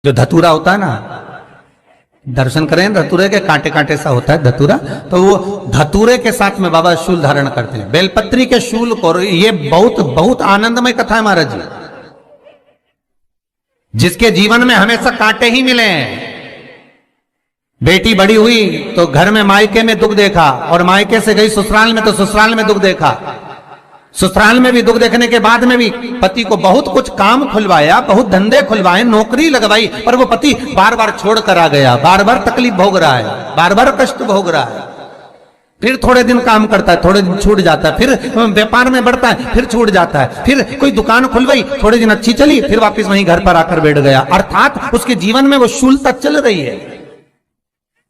जो धतूरा होता है ना, दर्शन करें धतूरे के, कांटे कांटे सा होता है धतूरा, तो वो धतूरे के साथ में बाबा शूल धारण करते हैं, बेलपत्री के शूल को। ये बहुत बहुत आनंदमय कथा है महाराज जी। जिसके जीवन में हमेशा कांटे ही मिले हैं, बेटी बड़ी हुई तो घर में मायके में दुख देखा, और मायके से गई ससुराल में तो ससुराल में दुख देखा, ससुराल में भी दुख देखने के बाद में भी पति को बहुत कुछ काम खुलवाया, बहुत धंधे खुलवाए, नौकरी लगवाई, पर वो पति बार बार छोड़ कर आ गया, बार बार तकलीफ भोग रहा है, बार बार कष्ट भोग रहा है। फिर थोड़े दिन काम करता है, थोड़े दिन छूट जाता है, फिर व्यापार में बढ़ता है, फिर छूट जाता है, फिर कोई दुकान खुलवाई, थोड़े दिन अच्छी चली, फिर वापस वहीं घर पर आकर बैठ गया, अर्थात उसके जीवन में वो शूलता चल रही है।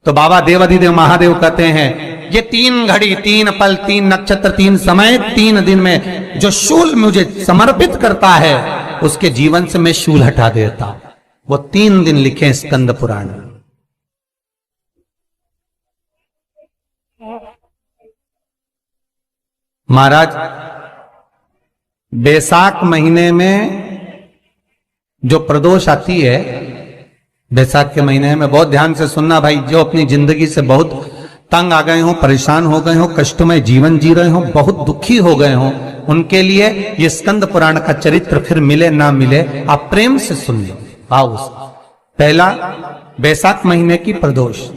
तो बाबा देवाधिदेव महादेव कहते हैं, ये 3 घड़ी 3 पल 3 नक्षत्र 3 समय 3 दिन में जो शूल मुझे समर्पित करता है, उसके जीवन से मैं शूल हटा देता हूं। वो 3 दिन लिखे स्कंद पुराण। महाराज बैसाख महीने में जो प्रदोष आती है, बैसाख के महीने में बहुत ध्यान से सुनना भाई, जो अपनी जिंदगी से बहुत तंग आ गए हो, परेशान हो गए हो, कष्टमय जीवन जी रहे हो, बहुत दुखी हो गए हो, उनके लिए ये स्कंद पुराण का चरित्र फिर मिले ना मिले, आप प्रेम से सुन लो भाव से। पहला, बैसाख महीने की प्रदोष,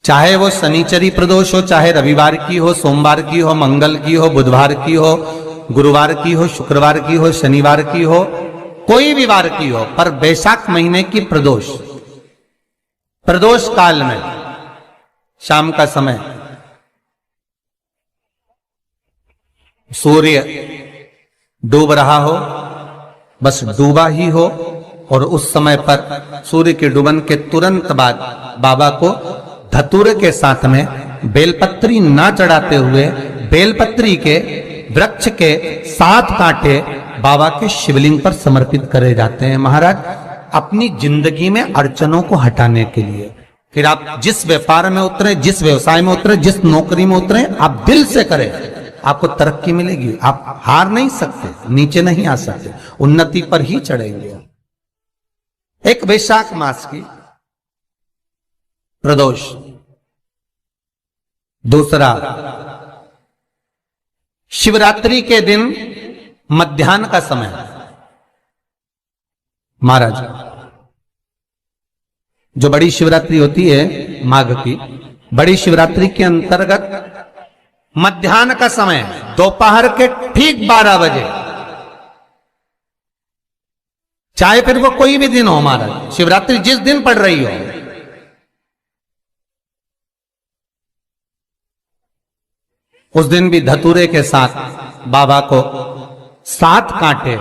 चाहे वो शनिचरी प्रदोष हो, चाहे रविवार की हो, सोमवार की हो, मंगल की हो, बुधवार की हो, गुरुवार की हो, शुक्रवार की हो, शनिवार की हो, कोई भी वार की हो, पर बैसाख महीने की प्रदोष, प्रदोष काल में शाम का समय सूर्य डूब रहा हो, बस डूबा ही हो, और उस समय पर सूर्य के डूबन के तुरंत बाद बाबा को धतूरे के साथ में बेलपत्री ना चढ़ाते हुए बेलपत्री के वृक्ष के 7 कांटे बाबा के शिवलिंग पर समर्पित करे जाते हैं महाराज, अपनी जिंदगी में अड़चनों को हटाने के लिए। फिर आप जिस व्यापार में उतरे, जिस व्यवसाय में उतरे, जिस नौकरी में उतरे, आप दिल से करें, आपको तरक्की मिलेगी। आप हार नहीं सकते, नीचे नहीं आ सकते, उन्नति पर ही चढ़ेंगे। एक वैशाख मास की प्रदोष, दूसरा शिवरात्रि के दिन मध्याह्न का समय। महाराज जो बड़ी शिवरात्रि होती है माघ की, बड़ी शिवरात्रि के अंतर्गत मध्याह्न का समय, दोपहर के ठीक 12 बजे, चाहे फिर वो कोई भी दिन हो महाराज, शिवरात्रि जिस दिन पड़ रही हो, उस दिन भी धतूरे के साथ बाबा को 7 कांटे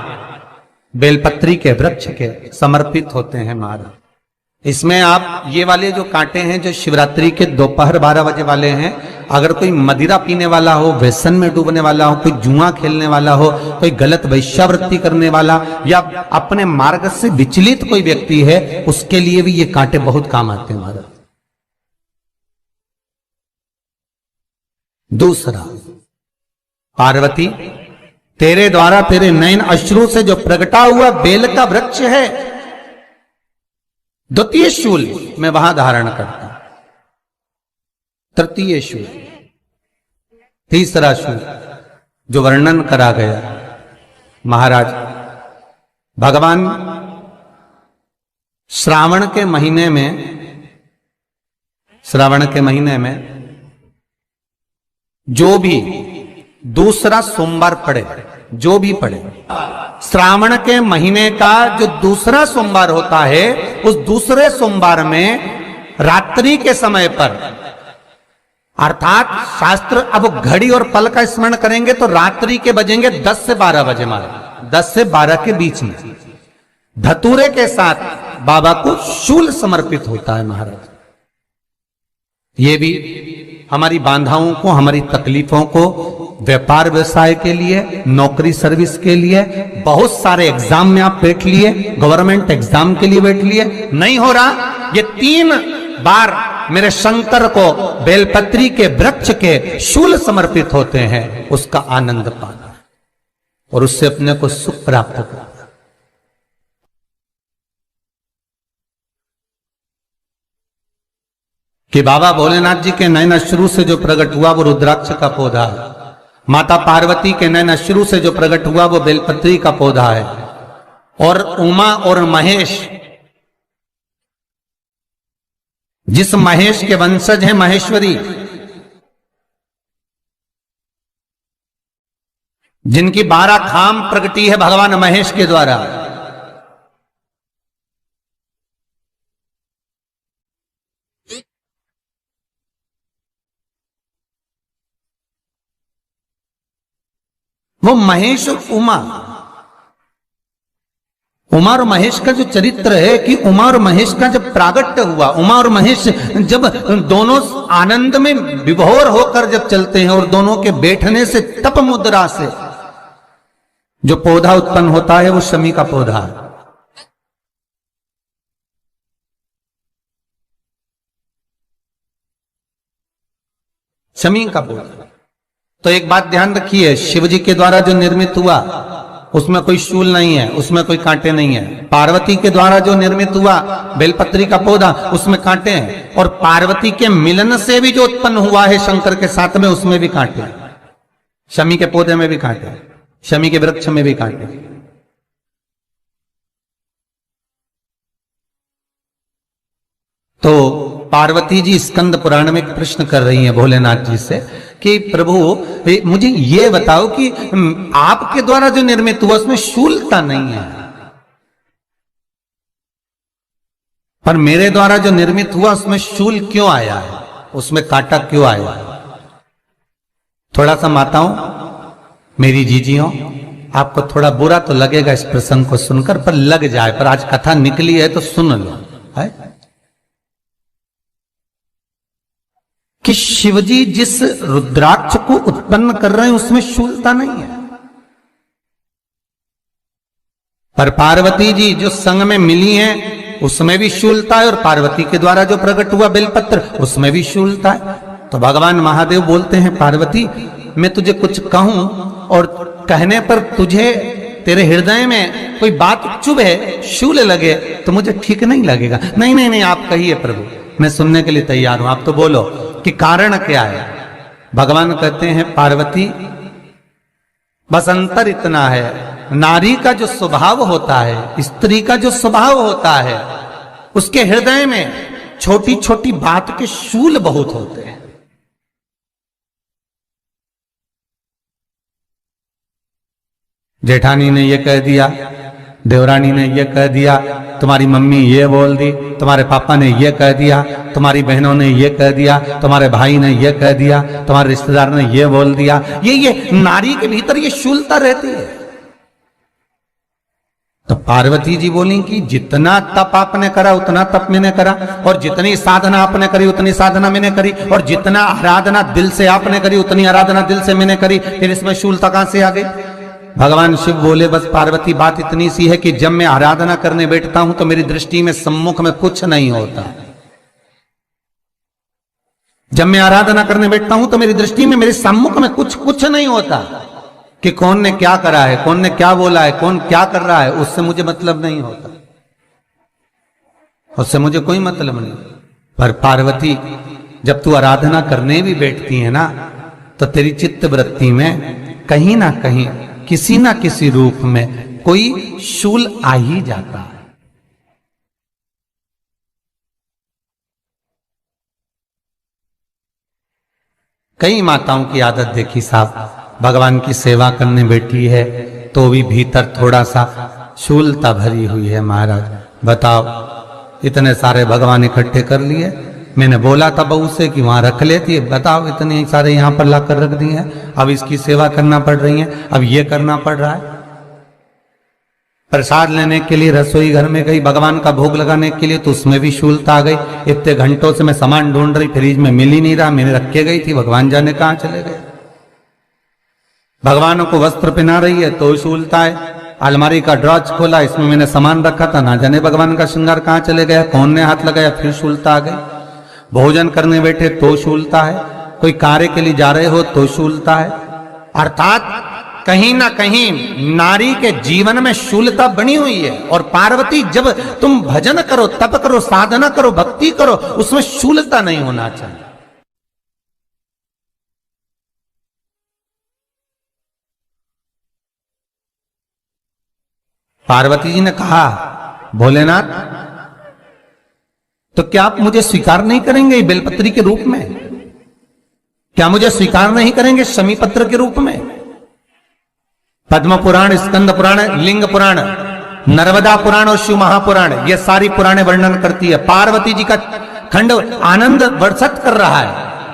बेलपत्री के वृक्ष के समर्पित होते हैं महाराज। इसमें आप ये वाले जो कांटे हैं, जो शिवरात्रि के दोपहर 12 बजे वाले हैं, अगर कोई मदिरा पीने वाला हो, व्यसन में डूबने वाला हो, कोई जुआ खेलने वाला हो, कोई गलत वैश्यावृत्ति करने वाला, या अपने मार्ग से विचलित कोई व्यक्ति है, उसके लिए भी ये कांटे बहुत काम आते हैं महाराज। दूसरा, पार्वती तेरे द्वारा तेरे नयन अश्रु से जो प्रगटा हुआ बेल का वृक्ष है, द्वितीय शूल मैं वहां धारण करता हूं, तृतीय शूल, तीसरा शूल जो वर्णन करा गया महाराज। भगवान श्रावण के महीने में जो भी दूसरा सोमवार पड़े, जो भी पड़े, श्रावण के महीने का जो दूसरा सोमवार होता है, उस दूसरे सोमवार में रात्रि के समय पर, अर्थात शास्त्र अब घड़ी और पल का स्मरण करेंगे तो रात्रि के बजेंगे 10 से 12 बजे महाराज, 10 से 12 के बीच में धतूरे के साथ बाबा को शूल समर्पित होता है महाराज। ये भी हमारी बाधाओं को, हमारी तकलीफों को, व्यापार व्यवसाय के लिए, नौकरी सर्विस के लिए, बहुत सारे एग्जाम में आप बैठ लिए, गवर्नमेंट एग्जाम के लिए बैठ लिए, नहीं हो रहा, ये 3 बार मेरे शंकर को बेलपत्री के वृक्ष के शूल समर्पित होते हैं, उसका आनंद पाना और उससे अपने को सुख प्राप्त करना। कि बाबा भोलेनाथ जी के नयन अश्रु से जो प्रकट हुआ वो रुद्राक्ष का पौधा है, माता पार्वती के नयन अश्रु से जो प्रकट हुआ वो बेलपत्री का पौधा है, और उमा और महेश, जिस महेश के वंशज हैं महेश्वरी, जिनकी 12 खाम प्रगटी है भगवान महेश के द्वारा, वो महेश और उमा, उमा और महेश का जो चरित्र है कि उमा और महेश का जब प्रागट्य हुआ, उमा और महेश जब दोनों आनंद में विभोर होकर जब चलते हैं और दोनों के बैठने से तप मुद्रा से जो पौधा उत्पन्न होता है वो शमी का पौधा है। शमी का पौधा। तो एक बात ध्यान रखिए, शिव जी के द्वारा जो निर्मित हुआ उसमें कोई शूल नहीं है, उसमें कोई कांटे नहीं है। पार्वती के द्वारा जो निर्मित हुआ बेलपत्री का पौधा, उसमें कांटे हैं, और पार्वती के मिलन से भी जो उत्पन्न हुआ है शंकर के साथ में, उसमें भी कांटे हैं। शमी के पौधे में भी कांटे हैं, शमी के वृक्ष में भी कांटे। तो पार्वती जी स्कंद पुराण में एक प्रश्न कर रही हैं भोलेनाथ जी से कि प्रभु मुझे ये बताओ कि आपके द्वारा जो निर्मित हुआ उसमें शूलता नहीं है, पर मेरे द्वारा जो निर्मित हुआ उसमें शूल क्यों आया है, उसमें कांटा क्यों आया है? थोड़ा सा माताओं, मेरी जीजियों, आपको थोड़ा बुरा तो लगेगा इस प्रसंग को सुनकर, पर लग जाए, पर आज कथा निकली है तो सुन लो है कि शिवजी जिस रुद्राक्ष को उत्पन्न कर रहे हैं उसमें शूलता नहीं है, पर पार्वती जी जो संग में मिली हैं उसमें भी शूलता है, और पार्वती के द्वारा जो प्रकट हुआ बेलपत्र उसमें भी शूलता है। तो भगवान महादेव बोलते हैं पार्वती, मैं तुझे कुछ कहूं और कहने पर तुझे तेरे हृदय में कोई बात चुभे, शूल लगे तो मुझे ठीक नहीं लगेगा। नहीं नहीं नहीं, आप कहिए प्रभु, मैं सुनने के लिए तैयार हूं, आप तो बोलो कि कारण क्या है। भगवान कहते हैं पार्वती, बस अंतर इतना है, नारी का जो स्वभाव होता है, स्त्री का जो स्वभाव होता है, उसके हृदय में छोटी छोटी बात के शूल बहुत होते हैं। जेठानी ने ये कह दिया, देवरानी ने ये कह दिया, तुम्हारी मम्मी ये बोल दी, तुम्हारे पापा ने ये कह दिया, तुम्हारी बहनों ने ये कह दिया, तुम्हारे भाई ने ये कह दिया, तुम्हारे रिश्तेदार ने ये बोल दिया। ये नारी के भीतर ये शूलता रहती है। तो पार्वती जी बोली कि जितना तप आपने करा उतना तप मैंने करा, और जितनी साधना आपने करी उतनी साधना मैंने करी, और जितना आराधना दिल से आपने करी उतनी आराधना दिल से मैंने करी, फिर इसमें शूलता कहां से आ गई? भगवान शिव बोले, बस पार्वती बात इतनी सी है कि जब मैं आराधना करने बैठता हूं तो मेरी दृष्टि में सम्मुख में कुछ नहीं होता। जब मैं आराधना करने बैठता हूं तो मेरी दृष्टि में, मेरे सम्मुख में कुछ नहीं होता कि कौन ने क्या करा है, कौन ने क्या बोला है, कौन क्या कर रहा है, उससे मुझे मतलब नहीं होता, उससे मुझे कोई मतलब नहीं। पर पार्वती, जब तू आराधना करने भी बैठती है ना, तो तेरी चित्त वृत्ति में कहीं ना कहीं किसी ना किसी रूप में कोई शूल आ ही जाता है। कई माताओं की आदत देखी साहब, भगवान की सेवा करने बैठी है तो भी भीतर थोड़ा सा शूलता भरी हुई है। महाराज बताओ, इतने सारे भगवान इकट्ठे कर लिए, मैंने बोला था बहू से कि वहां रख लेती है, बताओ इतने सारे यहां पर लाकर रख दिए हैं, अब इसकी सेवा करना पड़ रही है, अब ये करना पड़ रहा है। प्रसाद लेने के लिए रसोई घर में गई, भगवान का भोग लगाने के लिए, तो उसमें भी शूलता आ गई। इतने घंटों से मैं सामान ढूंढ रही, फ्रिज में मिल ही नहीं रहा, मैंने रख के गई थी, भगवान जाने कहां चले गए। भगवानों को वस्त्र पहना रही है तो शूलता है। अलमारी का ड्रॉज खोला, इसमें मैंने सामान रखा था, ना जाने भगवान का श्रृंगार कहां चले गया, कौन ने हाथ लगाया, फिर शूलता आ गई। भोजन करने बैठे तो शूलता है, कोई कार्य के लिए जा रहे हो तो शूलता है। अर्थात कहीं ना कहीं नारी के जीवन में शूलता बनी हुई है। और पार्वती, जब तुम भजन करो, तप करो, साधना करो, भक्ति करो, उसमें शूलता नहीं होना चाहिए। पार्वती जी ने कहा, भोलेनाथ, तो क्या आप मुझे स्वीकार नहीं करेंगे बेलपत्री के रूप में? क्या मुझे स्वीकार नहीं करेंगे शमीपत्र के रूप में? पद्म पुराण, स्कंद पुराण, लिंग पुराण, नर्मदा पुराण और शिव महापुराण, ये सारी पुराणे वर्णन करती है। पार्वती जी का खंड आनंद वर्षित कर रहा है,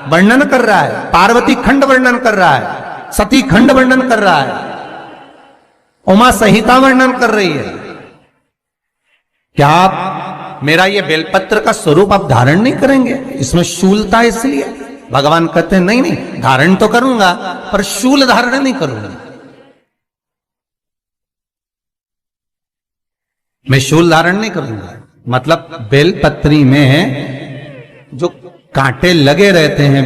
वर्णन कर रहा है। पार्वती खंड वर्णन कर रहा है, सती खंड वर्णन कर रहा है, उमा संहिता वर्णन कर रही है। क्या आप मेरा ये बेलपत्र का स्वरूप आप धारण नहीं करेंगे? इसमें शूलता है, इसलिए भगवान कहते हैं नहीं नहीं, धारण तो करूंगा पर शूल धारण नहीं करूंगा। मैं शूल धारण नहीं करूंगा, मतलब बेलपत्री में जो कांटे लगे रहते हैं,